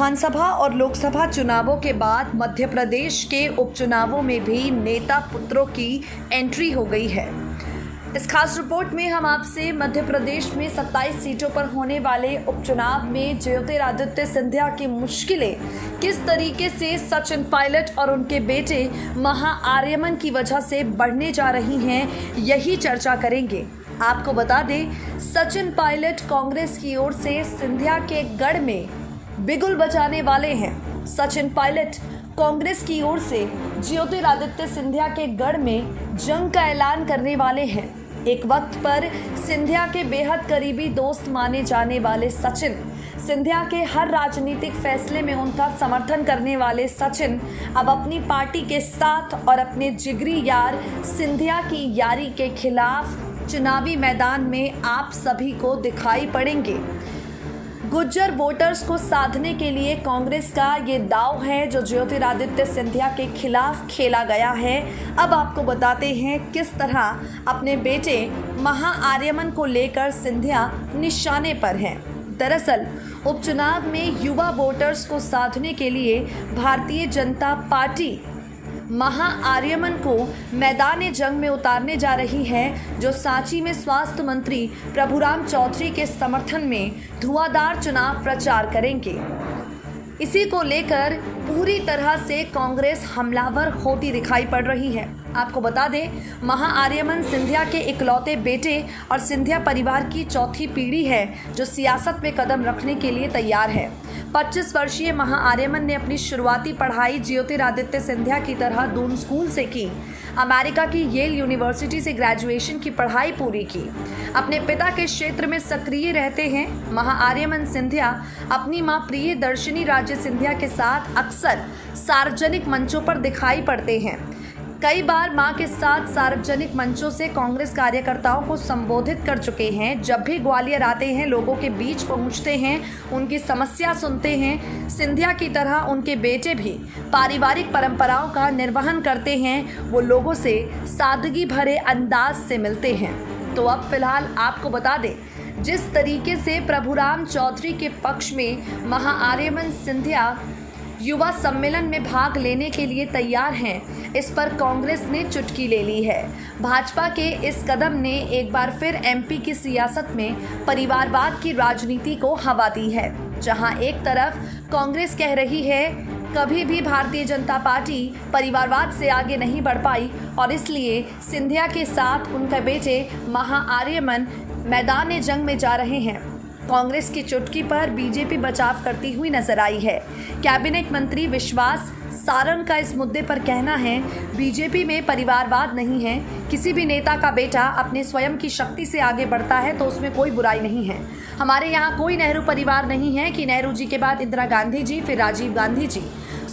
विधानसभा और लोकसभा चुनावों के बाद मध्य प्रदेश के उपचुनावों में भी नेता पुत्रों की एंट्री हो गई है। इस खास रिपोर्ट में हम आपसे मध्य प्रदेश में 27 सीटों पर होने वाले उपचुनाव में ज्योतिरादित्य सिंधिया की मुश्किलें किस तरीके से सचिन पायलट और उनके बेटे महाआर्यमन की वजह से बढ़ने जा रही हैं, यही चर्चा करेंगे। आपको बता दें, सचिन पायलट कांग्रेस की ओर से सिंधिया के गढ़ में बिगुल बजाने वाले हैं। सचिन पायलट कांग्रेस की ओर से ज्योतिरादित्य सिंधिया के गढ़ में जंग का ऐलान करने वाले हैं। एक वक्त पर सिंधिया के बेहद करीबी दोस्त माने जाने वाले सचिन, सिंधिया के हर राजनीतिक फैसले में उनका समर्थन करने वाले सचिन अब अपनी पार्टी के साथ और अपने जिगरी यार सिंधिया की यारी के खिलाफ चुनावी मैदान में आप सभी को दिखाई पड़ेंगे। गुज्जर वोटर्स को साधने के लिए कांग्रेस का ये दांव है जो ज्योतिरादित्य सिंधिया के खिलाफ खेला गया है। अब आपको बताते हैं किस तरह अपने बेटे महाआर्यमन को लेकर सिंधिया निशाने पर हैं। दरअसल उपचुनाव में युवा वोटर्स को साधने के लिए भारतीय जनता पार्टी महाआर्यमन को मैदान जंग में उतारने जा रही है, जो सांची में स्वास्थ्य मंत्री प्रभुराम चौधरी के समर्थन में धुआंधार चुनाव प्रचार करेंगे। इसी को लेकर पूरी तरह से कांग्रेस हमलावर होती दिखाई पड़ रही है। आपको बता दें, महाआर्यमन सिंधिया के इकलौते बेटे और सिंधिया परिवार की चौथी पीढ़ी है जो सियासत में कदम रखने के लिए तैयार है। 25 वर्षीय महाआर्यमन ने अपनी शुरुआती पढ़ाई ज्योतिरादित्य सिंधिया की तरह दून स्कूल से की। अमेरिका की येल यूनिवर्सिटी से ग्रेजुएशन की पढ़ाई पूरी की। अपने पिता के क्षेत्र में सक्रिय रहते हैं। महाआर्यमन सिंधिया अपनी मां प्रियदर्शिनी राजे सिंधिया के साथ अक्सर सार्वजनिक मंचों पर दिखाई पड़ते हैं। कई बार मां के साथ सार्वजनिक मंचों से कांग्रेस कार्यकर्ताओं को संबोधित कर चुके हैं। जब भी ग्वालियर आते हैं, लोगों के बीच पहुंचते हैं, उनकी समस्या सुनते हैं। सिंधिया की तरह उनके बेटे भी पारिवारिक परंपराओं का निर्वहन करते हैं। वो लोगों से सादगी भरे अंदाज से मिलते हैं। तो अब फिलहाल आपको बता दें, जिस तरीके से प्रभुराम चौधरी के पक्ष में महाआर्यमन सिंधिया युवा सम्मेलन में भाग लेने के लिए तैयार हैं, इस पर कांग्रेस ने चुटकी ले ली है। भाजपा के इस कदम ने एक बार फिर एमपी की सियासत में परिवारवाद की राजनीति को हवा दी है। जहां एक तरफ कांग्रेस कह रही है कभी भी भारतीय जनता पार्टी परिवारवाद से आगे नहीं बढ़ पाई और इसलिए सिंधिया के साथ उनके बेटे महाआर्यमन मैदान जंग में जा रहे हैं। कांग्रेस की चुटकी पर बीजेपी बचाव करती हुई नजर आई है। कैबिनेट मंत्री विश्वास सारंग का इस मुद्दे पर कहना है, बीजेपी में परिवारवाद नहीं है। किसी भी नेता का बेटा अपने स्वयं की शक्ति से आगे बढ़ता है तो उसमें कोई बुराई नहीं है। हमारे यहाँ कोई नेहरू परिवार नहीं है कि नेहरू जी के बाद इंदिरा गांधी जी, फिर राजीव गांधी जी,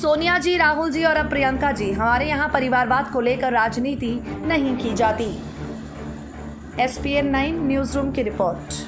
सोनिया जी, राहुल जी और अब प्रियंका जी। हमारे यहाँ परिवारवाद को लेकर राजनीति नहीं की जाती। SPN 9 न्यूज़ रूम की रिपोर्ट।